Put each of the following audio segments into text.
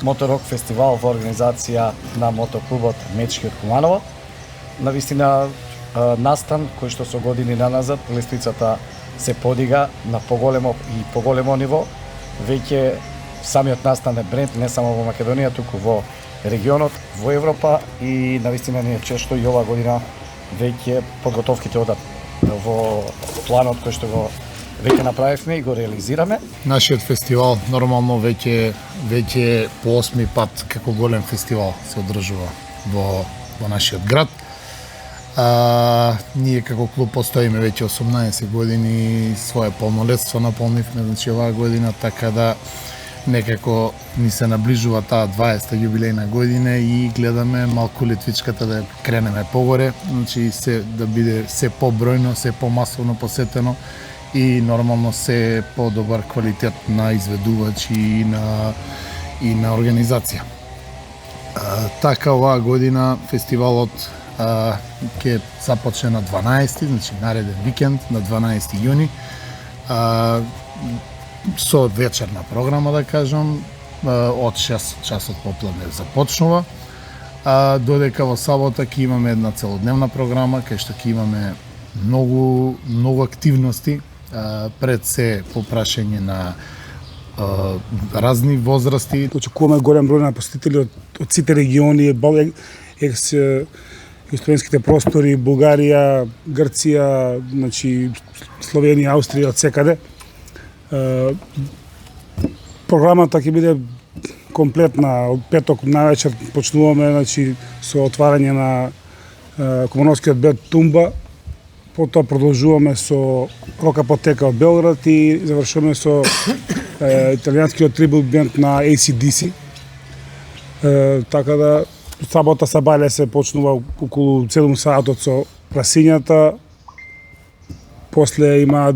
моторок фестивал во организација на мотоклубот Мечки од Куманово. Навистина настан кој што со години наназад лествицата се подига на поголемо и поголемо ниво. Веќе самиот настан е бренд не само во Македонија, туку во регионот, во Европа и навистина ни е често и оваа година веќе подготовките одат во планот кој што го веќе направивме и го реализираме. Нашиот фестивал нормално веќе по 8 пат како голем фестивал се одржува во нашиот град. Ние како клуб постоиме веќе 18 години, свое полнолетство наполнивме, значи оваа година, така да некако ни се наближува таа 20-та јубилејна година и гледаме малку летвичката да кренеме погоре, значи да биде се побројно, се помасовно посетено и нормално се подобар квалитет на изведувач и на организација. Така оваа година фестивалот ќе започне на 12, значи нареден викенд на 12 јуни. Со вечерна програма, да кажам, од 6 часот попладне започнува, додека во сабота ќе имаме една целодневна програма, кај што ќе имаме многу активности, пред се по прашање на разни возрасти. Очекуваме голем број на посетители од сите региони, екстрадиските простори, Бугарија, Грција, значи Словенија, Аустрија, од секаде. Програмата ќе биде комплетна. Од петок навечер почнуваме, значи, со отварање на Кумановскиот бенд Тумба, потоа продолжуваме со рок-апотека од Белград и завршуваме со италијанскиот трибут бенд на AC/DC. Така да сабота сабајле се почнува околу 7 саатот со прасињата. После има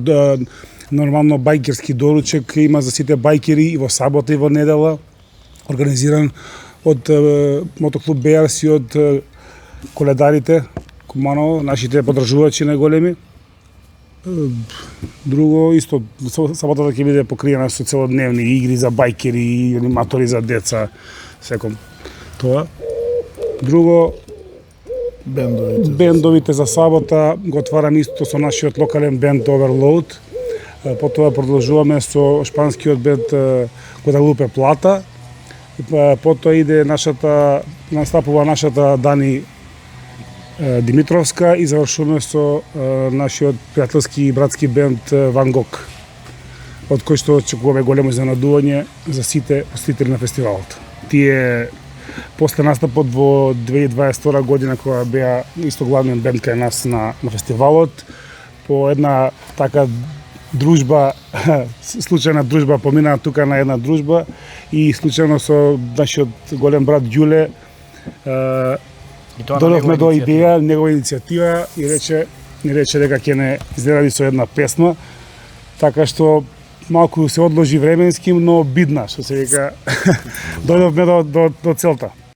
нормално бајкерски доручек, има за сите бајкери и во сабота и во недела, организиран од мотоклуб BRC и од коледарите Куманово, нашите подржувачи најголеми. Друго исто, саботата ќе биде покриена со целодневни игри за бајкери и аниматори за деца, секом тоа. Друго, бендовите за сабота го отвараме исто со нашиот локален бенд Overload. Потоа продолжуваме со шпанскиот бенд Guadalupe Plata. Потоа иде настапува нашата Дани Димитровска и завршуваме со нашиот пријателски и братски бенд Ван Гог, од кој што очекуваме големо изненадување за сите посетители на фестивалот. Тие после настапот во 2022 година, кога беа исто главниот бенд кај нас на фестивалот, по една така дружба, случајна дружба, поминаа тука на една дружба и случајно со нашиот голем брат Ѓуле додовме до идеја, негова иницијатива и ни рече дека ќе не изради со една песна, така што малку се одложи временски, но бидна, што се вика, дојдовме до целта.